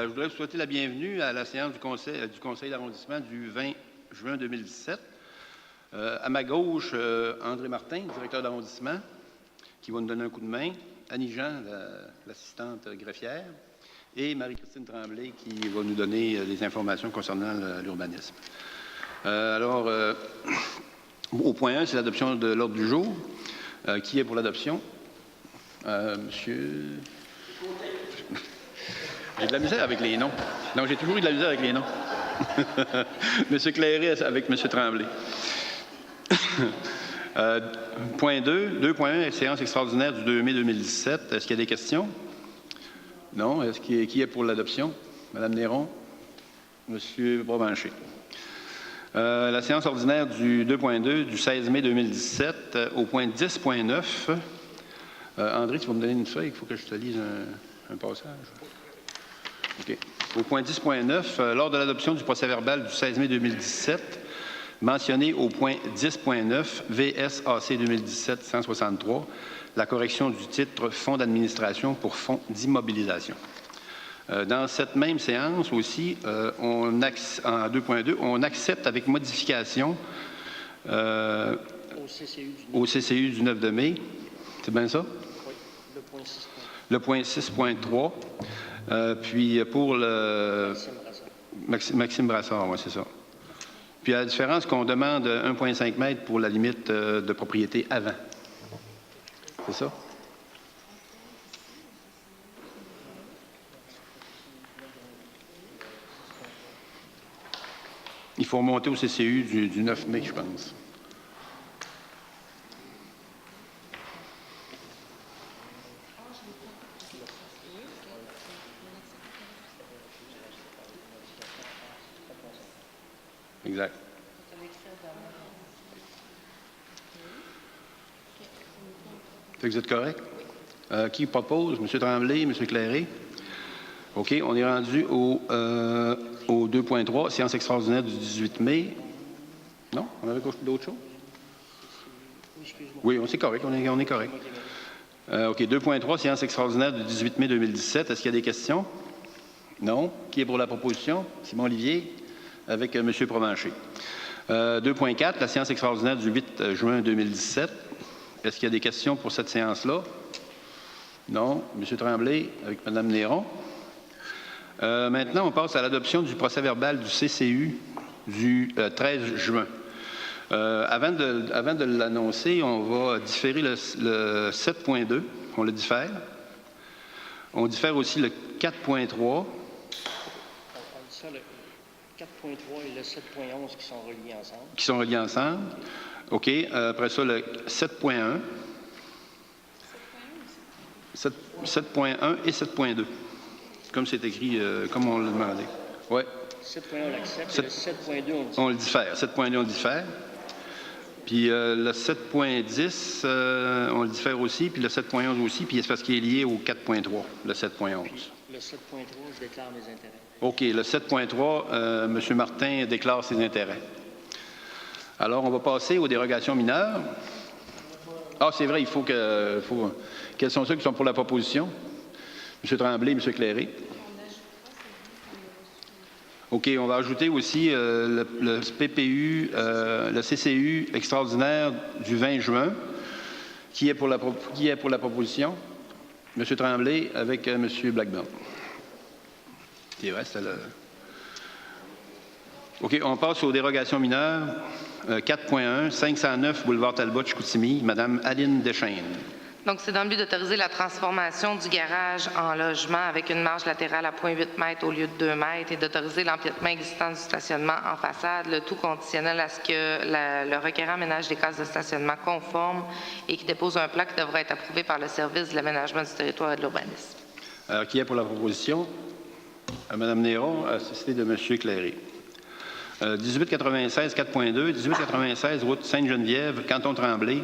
Je voudrais vous souhaiter la bienvenue à la séance du conseil d'arrondissement du 20 juin 2017. À ma gauche, André Martin, directeur d'arrondissement, qui va nous donner un coup de main. Annie Jean, l'assistante greffière. Et Marie-Christine Tremblay, qui va nous donner des informations concernant l'urbanisme. Au point 1, c'est l'adoption de l'ordre du jour. Qui est pour l'adoption? Monsieur... J'ai de la misère avec les noms. Non, j'ai toujours eu de la misère avec les noms. Monsieur Cléré avec Monsieur Tremblay. Point 2, 2.1, séance extraordinaire du 2 mai 2017. Est-ce qu'il y a des questions? Non. Qui est pour l'adoption? Madame Néron? Monsieur Provencher. La séance ordinaire du 2.2 du 16 mai 2017 au point 10.9. André, tu vas me donner une feuille, il faut que je te lise un passage. OK. Au point 10.9, lors de l'adoption du procès-verbal du 16 mai 2017, mentionné au point 10.9, VSAC 2017-163, la correction du titre Fonds d'administration pour fonds d'immobilisation. Dans cette même séance aussi, en 2.2, on accepte avec modification au CCU du 9 de mai. C'est bien ça? Oui, le point 6.3. Puis pour le... Maxime Brassard, oui, c'est ça. Puis à la différence qu'on demande 1,5 m pour la limite de propriété avant. C'est ça? Il faut remonter au CCU du 9 mai, je pense. Exact. Vous êtes correct? Qui propose? M. Tremblay, M. Cléré? OK. On est rendu au 2.3, séance extraordinaire du 18 mai. Non? On avait d'autres choses? Oui, on est correct. On est correct. OK. 2.3, séance extraordinaire du 18 mai 2017. Est-ce qu'il y a des questions? Non. Qui est pour la proposition? Simon Olivier? Avec M. Provencher. 2.4, la séance extraordinaire du 8 juin 2017. Est-ce qu'il y a des questions pour cette séance-là? Non. M. Tremblay avec Mme Néron. Maintenant, on passe à l'adoption du procès-verbal du CCU du 13 juin. Avant de l'annoncer, on va différer le 7.2. On le diffère. On diffère aussi le 4.3. 4.3 et le 7.11 qui sont reliés ensemble. Qui sont reliés ensemble. OK. Après ça, le 7.1. 7.1 et 7.2. Comme c'est écrit, comme on l'a demandé. Oui. 7.1, on l'accepte. Le 7.2, on le diffère. 7.2, on le diffère. Puis le 7.10, on le diffère aussi. Puis le 7.11 aussi. Puis c'est parce qu'il est lié au 4.3, le 7.11. Le 7.3, je déclare mes intérêts. OK. Le 7.3, M. Martin déclare ses intérêts. Alors, on va passer aux dérogations mineures. Ah, c'est vrai, il faut que... Quels sont ceux qui sont pour la proposition? M. Tremblay, M. Cléré. OK, on va ajouter aussi le PPU, le CCU extraordinaire du 20 juin. Qui est pour la proposition? M. Tremblay avec M. Blackburn. Il reste le... OK, on passe aux dérogations mineures. 4.1, 509 boulevard Talbot-Chicoutimi, Mme Aline Deschaines. Donc, c'est dans le but d'autoriser la transformation du garage en logement avec une marge latérale à 0,8 m au lieu de 2 m et d'autoriser l'empiètement existant du stationnement en façade, le tout conditionnel à ce que le requérant aménage des cases de stationnement conformes et qui dépose un plan qui devra être approuvé par le service de l'aménagement du territoire et de l'urbanisme. Alors, qui est pour la proposition? Mme Néron, assistée de M. Cléré. 1896 4.2, 1896 route Sainte-Geneviève, canton Tremblay,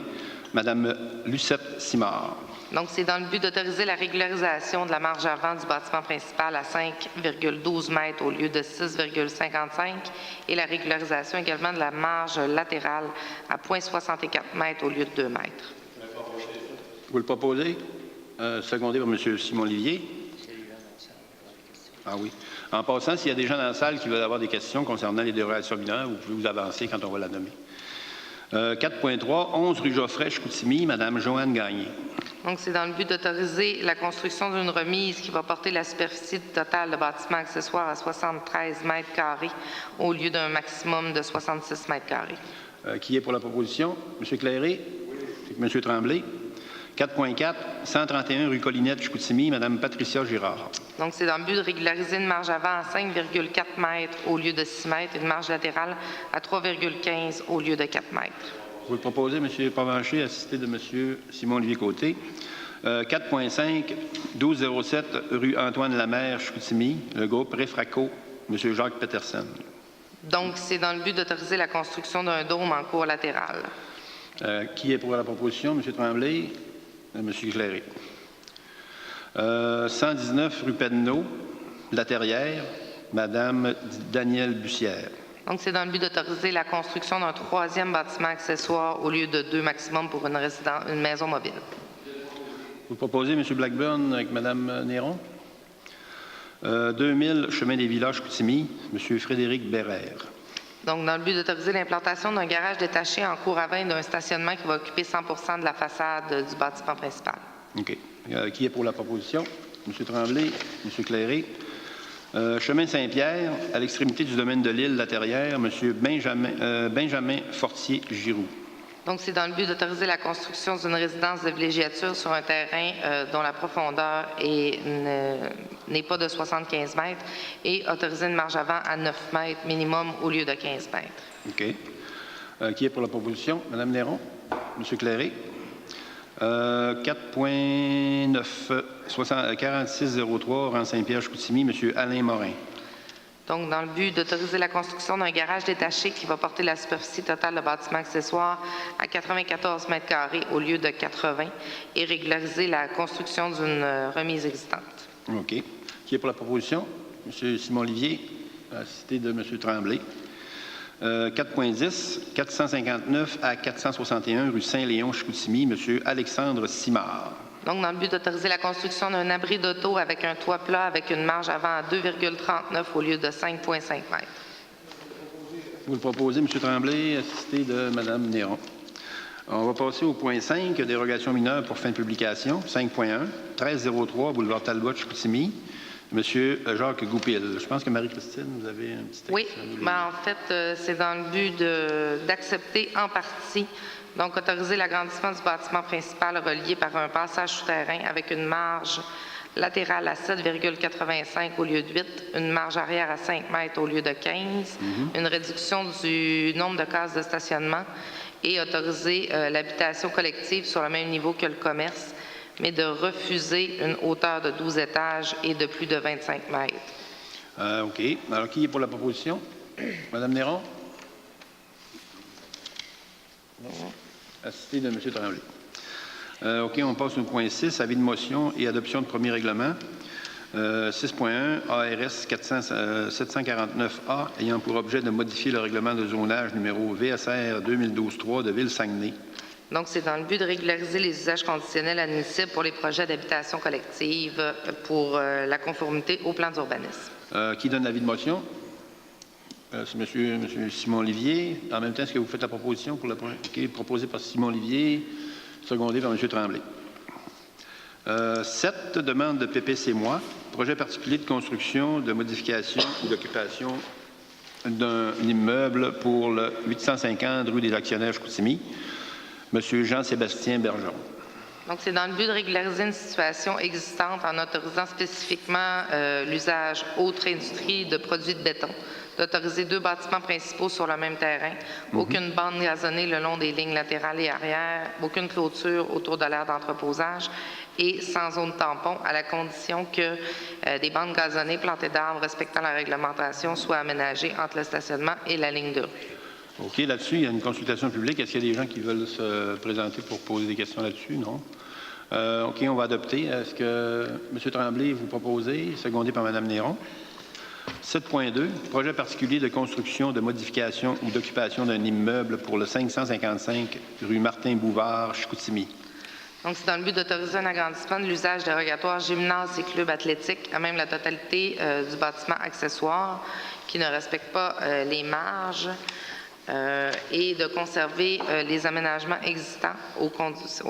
Mme Lucette Simard. Donc, c'est dans le but d'autoriser la régularisation de la marge avant du bâtiment principal à 5,12 m au lieu de 6,55 et la régularisation également de la marge latérale à 0,64 m au lieu de 2 m. Vous le proposez? Secondé par M. Simon Olivier. Ah oui. En passant, s'il y a des gens dans la salle qui veulent avoir des questions concernant les dérogations mineures, vous pouvez vous avancer quand on va la nommer. 4.3, 11 rue Geoffrey, Chicoutimi, Mme Joanne Gagné. Donc, c'est dans le but d'autoriser la construction d'une remise qui va porter la superficie totale de bâtiment accessoire à 73 mètres carrés au lieu d'un maximum de 66 mètres carrés. Qui est pour la proposition? M. Clairé? Oui. M. Tremblay? 4.4, 131 rue Collinette, Chicoutimi, Mme Patricia Girard. Donc, c'est dans le but de régulariser une marge avant à 5,4 mètres au lieu de 6 mètres et une marge latérale à 3,15 au lieu de 4 mètres. Vous le proposez, M. Provencher, assisté de M. Simon-Olivier Côté. 4.5, 1207 rue Antoine-Lamère, Chicoutimi, le groupe Réfraco, M. Jacques Peterson. Donc, c'est dans le but d'autoriser la construction d'un dôme en cour latérale. Qui est pour la proposition? M. Tremblay? M. Clairé. 119 rue Pedneau, La Terrière, Mme Danielle Bussière. Donc, c'est dans le but d'autoriser la construction d'un troisième bâtiment accessoire au lieu de 2 maximum pour une maison mobile. Vous proposez M. Blackburn avec Mme Néron? 2000 chemin des Villages, Chicoutimi, M. Frédéric Bérère. Donc, dans le but d'autoriser l'implantation d'un garage détaché en cour à vin d'un stationnement qui va occuper 100 % de la façade du bâtiment principal. OK. Qui est pour la proposition? M. Tremblay, M. Clairé. Chemin Saint-Pierre, à l'extrémité du domaine de l'île La Terrière, M. Benjamin Fortier-Giroux. Donc, c'est dans le but d'autoriser la construction d'une résidence de villégiature sur un terrain dont la profondeur n'est pas de 75 mètres et autoriser une marge avant à 9 mètres minimum au lieu de 15 mètres. OK. Qui est pour la proposition? Mme Néron? M. Clairé? 4.9, 4603, rang Saint-Pierre-Chicoutimi, M. Alain Morin. Donc, dans le but d'autoriser la construction d'un garage détaché qui va porter la superficie totale de bâtiment accessoire à 94 mètres carrés au lieu de 80 et régulariser la construction d'une remise existante. OK. Qui est pour la proposition? M. Simon-Olivier, assisté de M. Tremblay. 4.10, 459 à 461 rue Saint-Léon, Chicoutimi, M. Alexandre Simard. Donc, dans le but d'autoriser la construction d'un abri d'auto avec un toit plat avec une marge avant à 2,39 au lieu de 5,5 mètres. Vous le proposez, M. Tremblay, assisté de Mme Néron. On va passer au point 5, dérogation mineure pour fin de publication. 5.1, 1303, boulevard Talbot, Chicoutimi. M. Jacques Goupil. Je pense que Marie-Christine, vous avez un petit texte. Oui, en fait, c'est dans le but d'accepter en partie, donc autoriser l'agrandissement du bâtiment principal relié par un passage souterrain avec une marge latérale à 7,85 au lieu de 8, une marge arrière à 5 mètres au lieu de 15, une réduction du nombre de cases de stationnement et autoriser l'habitation collective sur le même niveau que le commerce, mais de refuser une hauteur de 12 étages et de plus de 25 mètres. OK. Alors, qui est pour la proposition? Mme Néron? Assisté de M. Tremblay. OK, on passe au point 6, avis de motion et adoption de premier règlement. 6.1, ARS 749A, ayant pour objet de modifier le règlement de zonage numéro VSR 2012-3 de Ville-Saguenay. Donc, c'est dans le but de régulariser les usages conditionnels admissibles pour les projets d'habitation collective pour la conformité au plan d'urbanisme. Qui donne l'avis de motion? C'est M. Simon-Olivier. En même temps, est-ce que vous faites la proposition pour le point? OK, proposé par Simon-Olivier, secondé par M. Tremblay. 7, demande de PPC-moi, projet particulier de construction, de modification ou d'occupation d'un immeuble pour le 850 rue des Actionnaires, Chicoutimi. M. Jean-Sébastien Bergeron. Donc, c'est dans le but de régulariser une situation existante en autorisant spécifiquement l'usage autre industrie de produits de béton, d'autoriser 2 bâtiments principaux sur le même terrain, aucune bande gazonnée le long des lignes latérales et arrière, aucune clôture autour de l'aire d'entreposage et sans zone tampon, à la condition que des bandes gazonnées plantées d'arbres respectant la réglementation soient aménagées entre le stationnement et la ligne de rue. OK, là-dessus, il y a une consultation publique. Est-ce qu'il y a des gens qui veulent se présenter pour poser des questions là-dessus? Non. OK, on va adopter. Est-ce que M. Tremblay, vous proposez, secondé par Mme Néron? 7.2, projet particulier de construction, de modification ou d'occupation d'un immeuble pour le 555 rue Martin-Bouvard, Chicoutimi. Donc, c'est dans le but d'autoriser un agrandissement de l'usage dérogatoire gymnase et club athlétique à même la totalité du bâtiment accessoire qui ne respecte pas les marges et de conserver les aménagements existants aux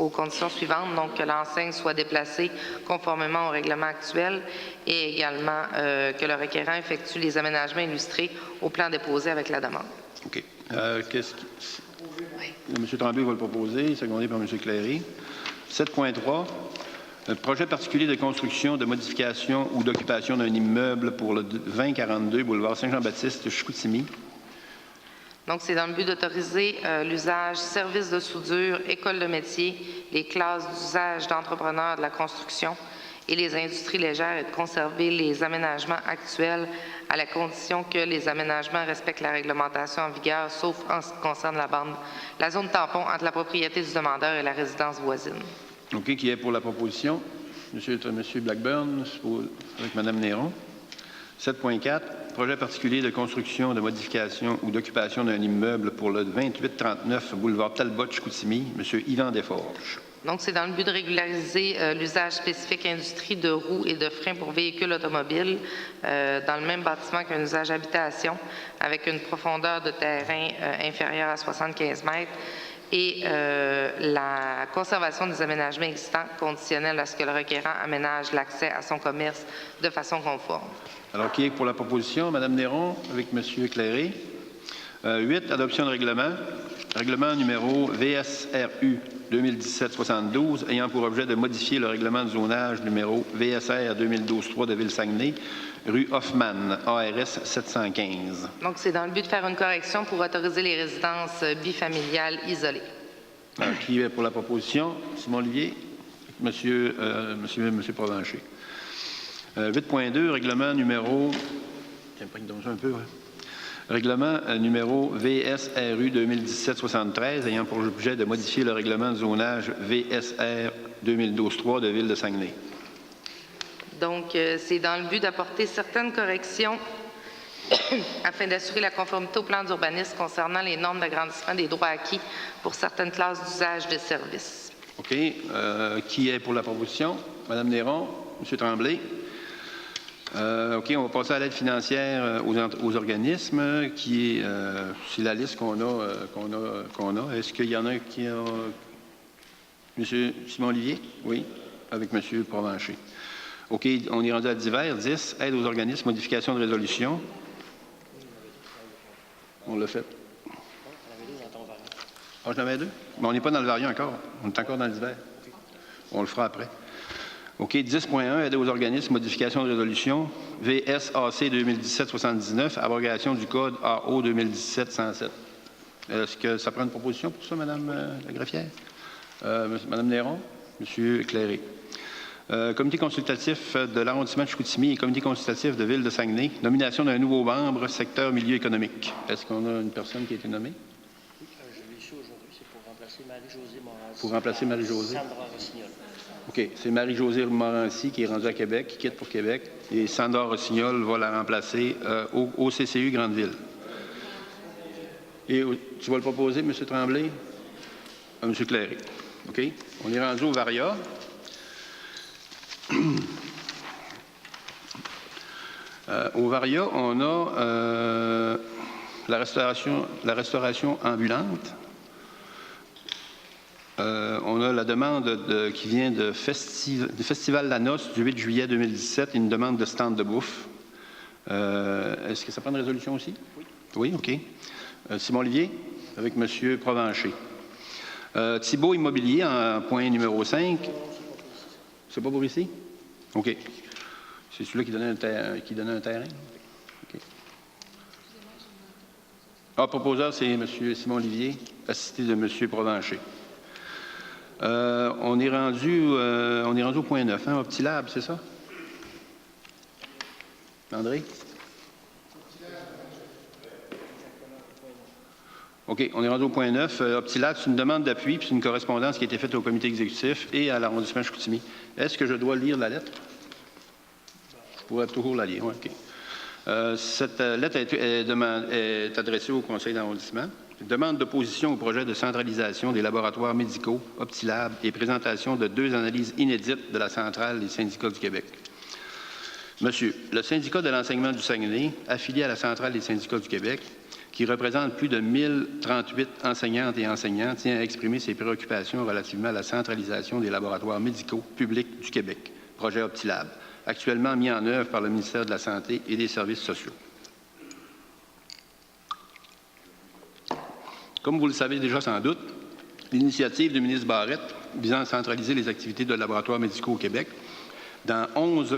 conditions suivantes, donc que l'enseigne soit déplacée conformément au règlement actuel et également que le requérant effectue les aménagements illustrés au plan déposé avec la demande. OK. M. Tremblay va le proposer, secondé par M. Cléry. 7.3. Projet particulier de construction, de modification ou d'occupation d'un immeuble pour le 2042 boulevard Saint-Jean-Baptiste, Chicoutimi. Donc, c'est dans le but d'autoriser l'usage service de soudure, école de métier, les classes d'usage d'entrepreneurs de la construction et les industries légères et de conserver les aménagements actuels à la condition que les aménagements respectent la réglementation en vigueur, sauf en ce qui concerne la zone tampon entre la propriété du demandeur et la résidence voisine. OK. Qui est pour la proposition? Monsieur Blackburn, avec Mme Néron. 7.4. Projet particulier de construction, de modification ou d'occupation d'un immeuble pour le 2839 boulevard Talbot, Chicoutimi. M. Yvan Desforges. Donc, c'est dans le but de régulariser l'usage spécifique industrie de roues et de freins pour véhicules automobiles dans le même bâtiment qu'un usage habitation avec une profondeur de terrain inférieure à 75 mètres et la conservation des aménagements existants conditionnels à ce que le requérant aménage l'accès à son commerce de façon conforme. Alors, qui est pour la proposition? Mme Néron avec M. Cléry. 8. Adoption de règlement. Règlement numéro VSRU 2017-72 ayant pour objet de modifier le règlement de zonage numéro VSR 2012-3 de Ville-Saguenay, rue Hoffman, ARS 715. Donc, c'est dans le but de faire une correction pour autoriser les résidences bifamiliales isolées. Alors, qui est pour la proposition? Simon Olivier. Monsieur Provencher. 8.2, règlement numéro... Règlement numéro VSRU 2017-73 ayant pour objet de modifier le règlement de zonage VSR 2012-3 de Ville de Saguenay. Donc, c'est dans le but d'apporter certaines corrections afin d'assurer la conformité au plan d'urbanisme concernant les normes d'agrandissement des droits acquis pour certaines classes d'usage de services. OK. Qui est pour la proposition? Mme Néron, M. Tremblay. OK, on va passer à l'aide financière aux organismes, qui est c'est la liste qu'on a. Est-ce qu'il y en a qui a... M. Simon Olivier? Oui, avec M. Provencher. OK, on est rendu à divers. 10, aide aux organismes, modification de résolution. On l'a fait. Ah, j'en avais deux? Mais on n'est pas dans le variant encore. On est encore dans le divers. On le fera après. OK, 10.1, aide aux organismes, modification de résolution, VSAC 2017-79, abrogation du code AO 2017-107. Est-ce que ça prend une proposition pour ça, Mme la greffière? Mme Néron? M. Cléry. Comité consultatif de l'arrondissement de Chicoutimi et comité consultatif de Ville de Saguenay, nomination d'un nouveau membre, secteur milieu économique. Est-ce qu'on a une personne qui a été nommée? Oui, je l'ai su aujourd'hui, c'est pour remplacer Marie-Josée Morancy. Pour remplacer Marie-Josée? Sandra Rossignol. OK. C'est Marie-Josée Morancy qui est rendue à Québec, qui quitte pour Québec. Et Sandra Rossignol va la remplacer au CCU Grande-Ville. Et tu vas le proposer, M. Tremblay? À M. Cléry. OK. On est rendu au VARIA. Au VARIA, on a la restauration ambulante. On a la demande qui vient du Festival La Noce du 8 juillet 2017, une demande de stand de bouffe. Est-ce que ça prend une résolution aussi? Oui. Oui, OK. Simon Olivier, avec M. Provencher. Thibault Immobilier, en point numéro 5. C'est pas pour ici? OK. C'est celui-là qui donnait un terrain? OK. Ah, proposeur, c'est M. Simon Olivier, assisté de M. Provencher. On est rendu au point 9, hein, Optilab, c'est ça? André? OK, on est rendu au point 9. Optilab, c'est une demande d'appui puis c'est une correspondance qui a été faite au comité exécutif et à l'arrondissement de Chicoutimi. Est-ce que je dois lire la lettre? Je pourrais toujours la lire, oui, OK. Cette lettre est adressée au conseil d'arrondissement. Demande d'opposition au projet de centralisation des laboratoires médicaux, Optilab, et présentation de 2 analyses inédites de la centrale des syndicats du Québec. Monsieur, le syndicat de l'enseignement du Saguenay, affilié à la centrale des syndicats du Québec, qui représente plus de 1038 enseignantes et enseignants, tient à exprimer ses préoccupations relativement à la centralisation des laboratoires médicaux publics du Québec, projet Optilab, actuellement mis en œuvre par le ministère de la Santé et des Services sociaux. Comme vous le savez déjà sans doute, l'initiative du ministre Barrette visant à centraliser les activités de laboratoires médicaux au Québec dans 11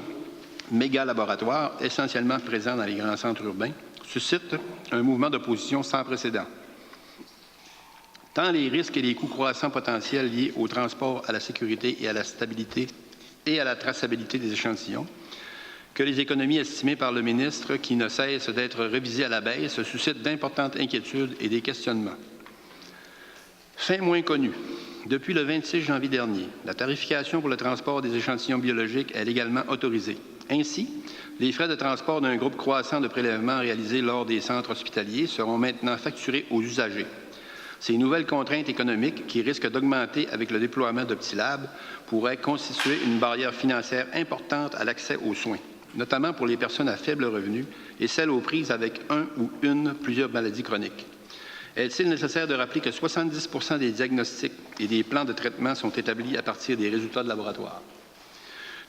méga-laboratoires essentiellement présents dans les grands centres urbains suscite un mouvement d'opposition sans précédent. Tant les risques et les coûts croissants potentiels liés au transport, à la sécurité et à la stabilité et à la traçabilité des échantillons, que les économies estimées par le ministre, qui ne cessent d'être révisées à la baisse, suscitent d'importantes inquiétudes et des questionnements. Fin moins connue. Depuis le 26 janvier dernier, la tarification pour le transport des échantillons biologiques est légalement autorisée. Ainsi, les frais de transport d'un groupe croissant de prélèvements réalisés lors des centres hospitaliers seront maintenant facturés aux usagers. Ces nouvelles contraintes économiques, qui risquent d'augmenter avec le déploiement d'Optilab, pourraient constituer une barrière financière importante à l'accès aux soins, notamment pour les personnes à faible revenu et celles aux prises avec plusieurs maladies chroniques. Est-il nécessaire de rappeler que 70 % des diagnostics et des plans de traitement sont établis à partir des résultats de laboratoire?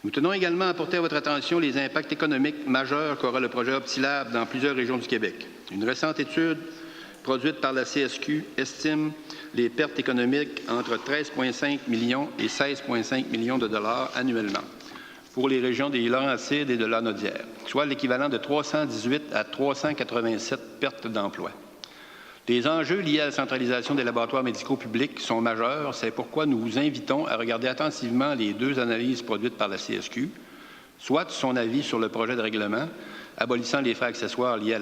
Nous tenons également à porter à votre attention les impacts économiques majeurs qu'aura le projet Optilab dans plusieurs régions du Québec. Une récente étude produite par la CSQ estime les pertes économiques entre 13,5 millions et 16,5 millions de dollars annuellement pour les régions des Laurentides et de Lanaudière, soit l'équivalent de 318 à 387 pertes d'emplois. Les enjeux liés à la centralisation des laboratoires médicaux publics sont majeurs. C'est pourquoi nous vous invitons à regarder attentivement les 2 analyses produites par la CSQ, soit son avis sur le projet de règlement abolissant les frais accessoires liés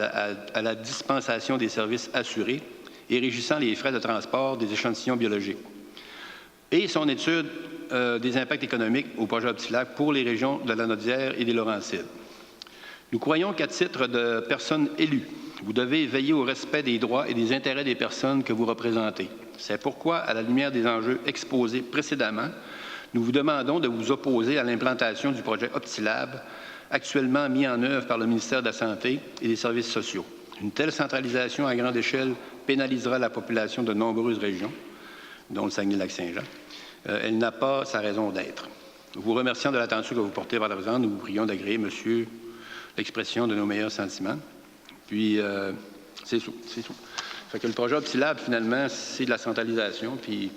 à la dispensation des services assurés et régissant les frais de transport des échantillons biologiques, et son étude des impacts économiques au projet Optilab pour les régions de Lanaudière et des Laurentides. Nous croyons qu'à titre de personnes élues, vous devez veiller au respect des droits et des intérêts des personnes que vous représentez. C'est pourquoi, à la lumière des enjeux exposés précédemment, nous vous demandons de vous opposer à l'implantation du projet Optilab, actuellement mis en œuvre par le ministère de la Santé et des Services sociaux. Une telle centralisation à grande échelle pénalisera la population de nombreuses régions, dont le Saguenay-Lac-Saint-Jean. Elle n'a pas sa raison d'être. Vous remerciant de l'attention que vous portez vers la présente, nous vous prions d'agréer, monsieur, l'expression de nos meilleurs sentiments. Puis, c'est tout. Fait que le projet Optilab, finalement, c'est de la centralisation. Puis,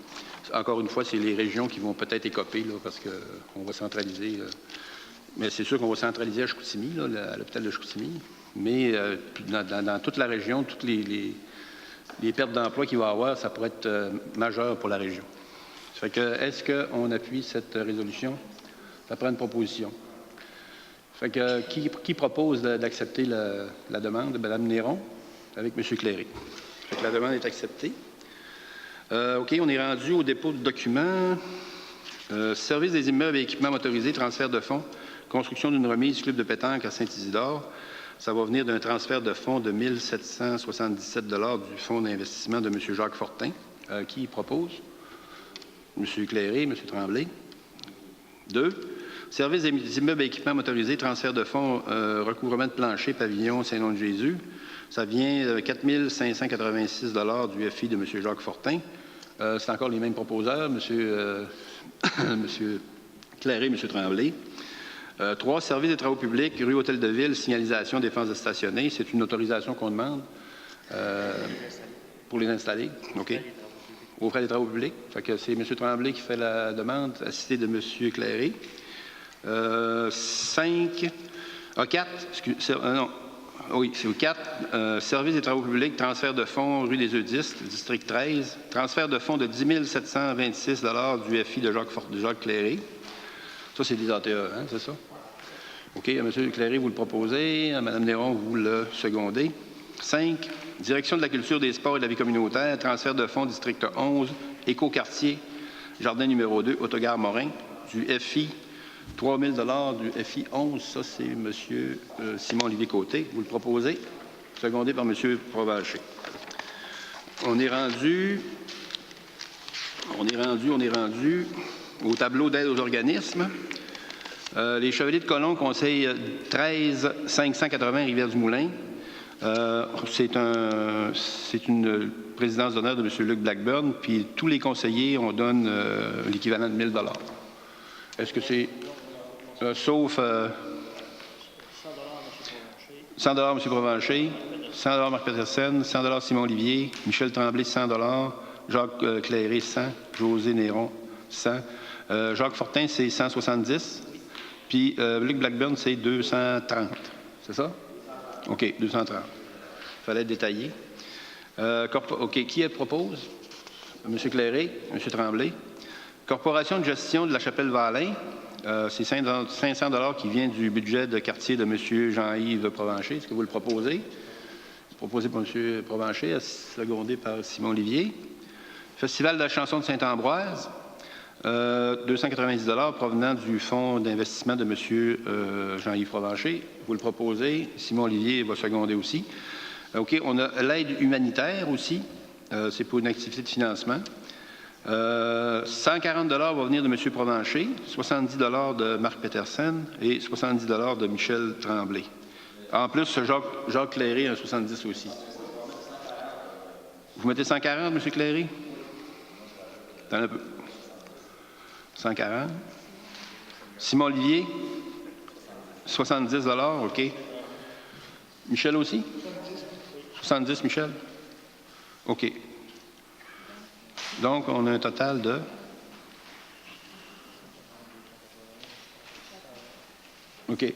encore une fois, c'est les régions qui vont peut-être écoper, là, parce qu'on va centraliser. Mais c'est sûr qu'on va centraliser à Chicoutimi, là, à l'hôpital de Chicoutimi. Mais dans toute la région, toutes les pertes d'emploi qu'il va y avoir, ça pourrait être majeur pour la région. Fait que, est-ce qu'on appuie cette résolution? Ça prend une proposition. Fait que, qui propose d'accepter la demande de Mme Néron avec M. Cléré? Fait que la demande est acceptée. OK, on est rendu au dépôt de documents. Service des immeubles et équipements motorisés, transfert de fonds, construction d'une remise du club de pétanque à Saint-Isidore. Ça va venir d'un transfert de fonds de 1 777 $ du fonds d'investissement de M. Jacques Fortin. Qui propose? M. Cléré, M. Tremblay. 2. Service des immeubles et équipements motorisés, transfert de fonds, recouvrement de plancher, pavillon Saint-Nom-de-Jésus. Ça vient de 4 586 $ du FI de M. Jacques Fortin. C'est encore les mêmes proposeurs, M. Cléré, M. Tremblay. 3. Service des travaux publics, rue Hôtel de Ville, signalisation, défense de stationner. C'est une autorisation qu'on demande pour les installer. OK. Aux frais des travaux publics. Fait que c'est M. Tremblay qui fait la demande, assisté de M. Cléré. 5. 4. Non. Oui, c'est au 4. Service des travaux publics, transfert de fonds, rue des Eudistes, district 13. Transfert de fonds de 10 726 $ du FI de Jacques Cléré. Ça, c'est des ATE, hein, c'est ça? OK, M. Cléré, vous le proposez. Mme Néron, vous le secondez. 5. Direction de la culture, des sports et de la vie communautaire, transfert de fonds, district 11, Écoquartier, jardin numéro 2, Autogare Morin, du FI 3 000 $ du FI 11. Ça, c'est M. Simon-Olivier Côté. Vous le proposez. Secondé par M. Provencher. On est rendu au tableau d'aide aux organismes. Les Chevaliers de Colomb, conseil 13 580 Rivière-du-Moulin. C'est une présidence d'honneur de M. Luc Blackburn, puis tous les conseillers, on donne l'équivalent de 1 000 $. Est-ce que c'est... sauf... 100 $ M. Provencher, 100 $ Marc Petersen, 100 $ Simon Olivier, Michel Tremblay, 100 $, Jacques Clairé, 100, José Néron, 100. Jacques Fortin, c'est 170. Puis Luc Blackburn, c'est 230. C'est ça? OK, 230. Il fallait être détaillé. OK, qui propose? M. Clairé, M. Tremblay. Corporation de gestion de la Chapelle-Valin, c'est 500 $ qui vient du budget de quartier de M. Jean-Yves Provencher. Est-ce que vous le proposez? Proposé par M. Provencher, secondé par Simon Olivier. Festival de la chanson de Saint-Ambroise, 290 $ provenant du fonds d'investissement de M. Jean-Yves Provencher. Vous le proposez. Simon Olivier va seconder aussi. OK, on a l'aide humanitaire aussi. C'est pour une activité de financement. 140 $ va venir de M. Provencher, 70 $ de Marc Petersen et 70 $ de Michel Tremblay. En plus, Jacques Clairé a 70 aussi. Vous mettez 140, M. Clairé? Attends un peu. 140. Simon Olivier? 70 $, OK. Michel aussi? 70, Michel? OK. Donc, on a un total de... OK.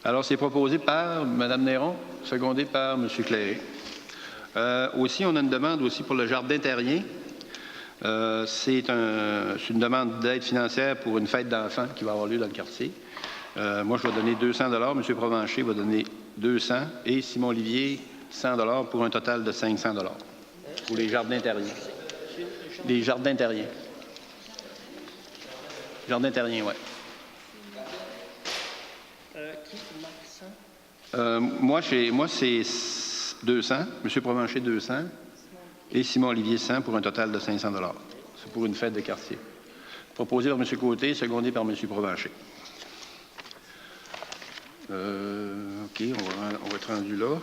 Alors, c'est proposé par Mme Néron, secondé par M. Clairé. Aussi, on a une demande aussi pour le jardin terrien. C'est une demande d'aide financière pour une fête d'enfants qui va avoir lieu dans le quartier. Moi, je vais donner 200 $. M. Provencher va donner 200 et Simon Olivier, 100 $ pour un total de 500 $ pour les jardins terriens. Les jardins terriens. Jardins terriens, oui. Qui marque 100? Moi, c'est 200. M. Provencher, 200. Et Simon Olivier, 100 pour un total de 500 $. C'est pour une fête de quartier. Proposé par M. Côté, secondé par M. Provencher. OK, on va être rendu là.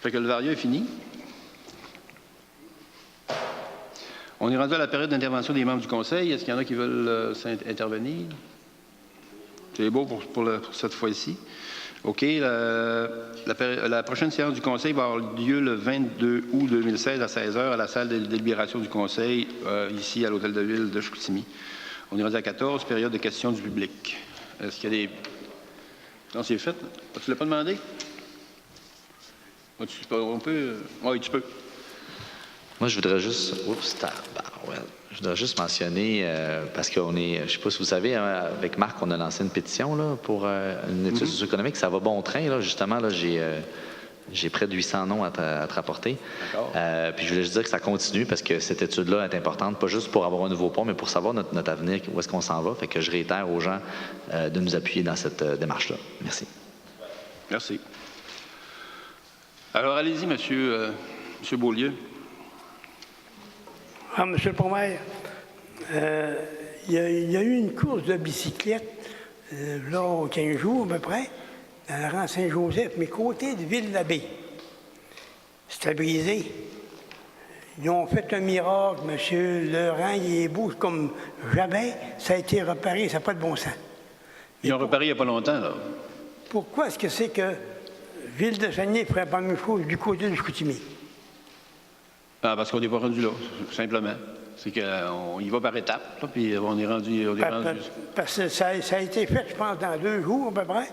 Fait que le varia est fini. On est rendu à la période d'intervention des membres du Conseil. Est-ce qu'il y en a qui veulent intervenir? C'est beau pour cette fois-ci. OK. La prochaine séance du Conseil va avoir lieu le 22 août 2016 à 16 h à la salle de délibération du Conseil, ici à l'Hôtel de Ville de Chicoutimi. On est rendu à 14, période de questions du public. Est-ce qu'il y a des... Non, c'est fait. Tu ne l'as pas demandé? On peut... Oui, tu peux. Moi, je voudrais juste... Je voudrais juste mentionner, parce qu'on est... Je ne sais pas si vous savez, hein, avec Marc, on a lancé une pétition là, pour une étude socio-économique. Ça va bon train. Là, justement, là, j'ai près de 800 noms à te rapporter. Puis je voulais juste dire que ça continue parce que cette étude-là est importante, pas juste pour avoir un nouveau pont, mais pour savoir notre avenir, où est-ce qu'on s'en va. Fait que je réitère aux gens de nous appuyer dans cette démarche-là. Merci. Merci. Alors, allez-y, monsieur Beaulieu. Monsieur le Premier, il y a eu une course de bicyclette, là, 15 jours à peu près, dans le rang Saint-Joseph, mais côté de Ville-l'Abbé. C'était brisé. Ils ont fait un miracle, monsieur. Le rang, il est beau comme jamais. Ça a été réparé, ça n'a pas de bon sens. Ils ont réparé il n'y a pas longtemps, là. Pourquoi est-ce que c'est que Ville-de-Chagny ne ferait pas la même chose du côté de Chicoutimi? Ah, parce qu'on n'est pas rendu là, simplement. C'est qu'on y va par étapes, là, puis on est rendu... Parce que ça a été fait, je pense, dans 2 jours à peu près.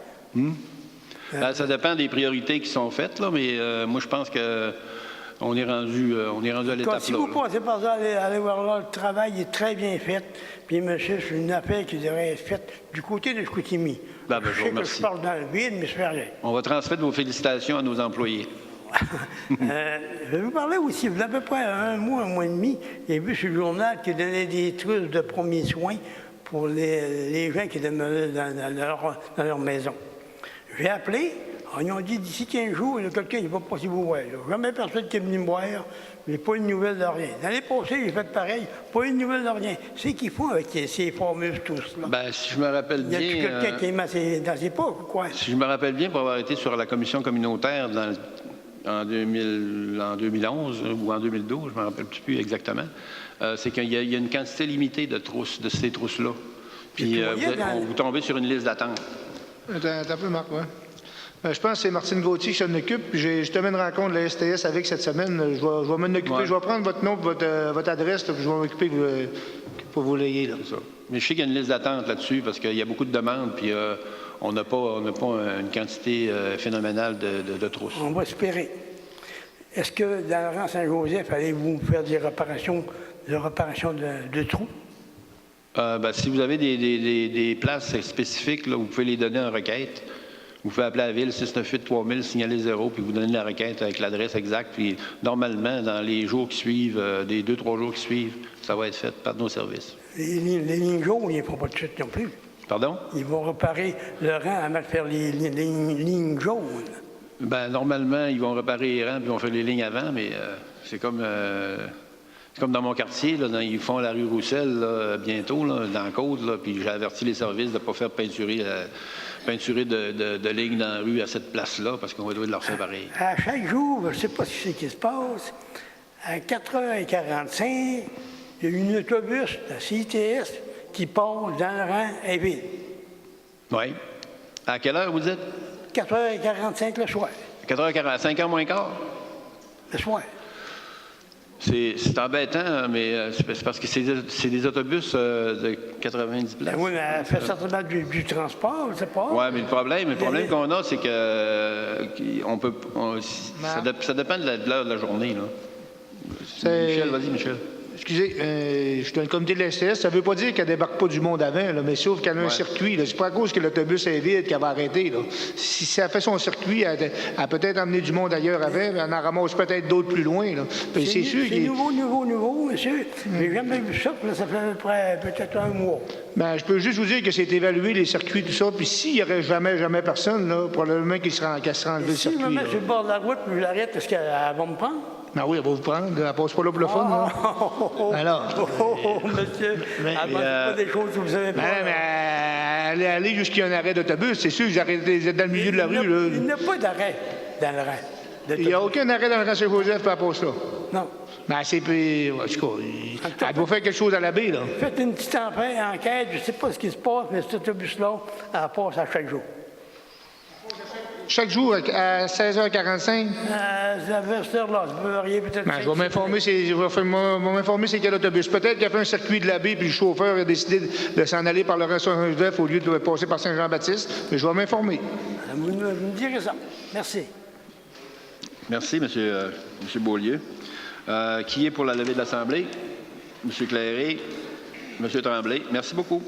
Ça dépend des priorités qui sont faites, là, mais moi, je pense qu'on est rendu à l'étape là. Si vous passez par là, allez voir là, le travail est très bien fait. Puis, monsieur, c'est une affaire qui devrait être faite du côté de Chicoutimi. Je sais que je parle dans le vide, mais je fais rien. On va transmettre vos félicitations à nos employés. Je vais vous parler aussi, il y a à peu près un mois et demi, j'ai vu sur le journal qui donnait des trucs de premiers soins pour les gens qui demeuraient dans leur maison. J'ai appelé, Ils ont dit d'ici 15 jours, il y a quelqu'un qui va passer vous voir. Là. Jamais personne qui est venu me voir, mais pas une nouvelle de rien. L'année passée, j'ai fait pareil, pas une nouvelle de rien. C'est qu'ils font avec ces formules tous. Là. Ben, si je me rappelle Il y a bien... quelqu'un qui est dans ses pas, quoi. Si je me rappelle bien, pour avoir été sur la commission communautaire en 2011 ou en 2012, je ne me rappelle plus exactement, c'est qu'il y a une quantité limitée de trousses, de ces trousses-là. Puis vous tombez sur une liste d'attente. Attends un peu, Marc, ouais. Je pense que c'est Martine Gauthier qui s'en occupe. Puis j'ai justement une rencontre de la STS avec cette semaine. Je vais m'en occuper. Ouais. Je vais prendre votre nom, votre adresse, là, puis je vais m'occuper pour vous l'ayez. Là. C'est ça. Mais je sais qu'il y a une liste d'attente là-dessus parce qu'il y a beaucoup de demandes, puis on n'a pas une quantité phénoménale de trousses. On va espérer. Est-ce que dans le rang Saint-Joseph, allez-vous faire des réparations de trous? Ben, si vous avez des places spécifiques, là, vous pouvez les donner en requête. Vous pouvez appeler la ville 698-3000, signaler 0, puis vous donnez la requête avec l'adresse exacte. Puis normalement, dans les jours qui suivent, des 2-3 jours qui suivent, ça va être fait par nos services. Les lignes jaunes, ils ne font pas de suite non plus. Pardon? Ils vont réparer le rang avant de faire les lignes jaunes. Ben, normalement, ils vont réparer les rangs puis ils vont faire les lignes avant, mais c'est comme dans mon quartier, là, ils font la rue Roussel là, bientôt, là, dans la côte, là, puis j'ai averti les services de ne pas faire peinturer de lignes dans la rue à cette place-là, parce qu'on va devoir leur faire pareil. À chaque jour, je ne sais pas ce qui se passe, à 4h45, il y a un autobus de CITS qui passe dans le rang et vide. Oui. À quelle heure vous dites? 4h45 le soir. 4h40, 5h moins quart? Le soir. C'est embêtant, mais c'est parce que c'est des autobus de 90 places. Ben oui, mais elle fait certainement du transport, je ne sais pas. Oui, mais le problème qu'on a, c'est que ça dépend de l'heure de la journée. Là. Michel, vas-y, Michel. Excusez, je suis dans le comité de la STS. Ça ne veut pas dire qu'elle ne débarque pas du monde avant, là, mais sauf qu'elle a un circuit. C'est pas à cause que l'autobus est vide qu'elle va arrêter. Là. Si elle fait son circuit, elle a peut-être amené du monde ailleurs avant, mais elle en ramasse peut-être d'autres plus loin. Là. Puis c'est sûr C'est nouveau, monsieur. J'ai jamais vu ça, puis là, ça fait à peu près peut-être un mois. Ben, je peux juste vous dire que c'est évalué, les circuits, tout ça. Puis s'il n'y aurait jamais personne, là, probablement qu'elle serait enlevé le Si je me circuit. mets sur le bord de la route, puis je l'arrête, est-ce qu'elle va me prendre? Ben oui, elle va vous prendre. Elle passe pas là pour le fun. Là. Alors. Monsieur, Mais, elle ne pas des choses que vous savez pas. Ben, mais aller jusqu'à un arrêt d'autobus, c'est sûr, vous êtes dans le milieu de la rue. Là. Il n'y a pas d'arrêt dans le rang. Il n'y a aucun arrêt dans le rang Saint-Joseph par rapport à ça. Non. Ben, c'est plus. En tout cas, elle doit faire quelque chose à la baie, là. Faites une petite enquête, je ne sais pas ce qui se passe, mais cet autobus-là, elle passe à chaque jour. Chaque jour, à 16h45. Vers cette heure-là, vous verriez peut-être. Ben, je vais m'informer c'est quel autobus. Peut-être qu'il a fait un circuit de la baie, puis le chauffeur a décidé de s'en aller par le rang Saint-Joseph au lieu de passer par Saint-Jean-Baptiste. Mais je vais m'informer. Vous me direz ça. Merci. Merci, M. Beaulieu. Qui est pour la levée de l'Assemblée? M. Clairé, M. Tremblay. Merci beaucoup.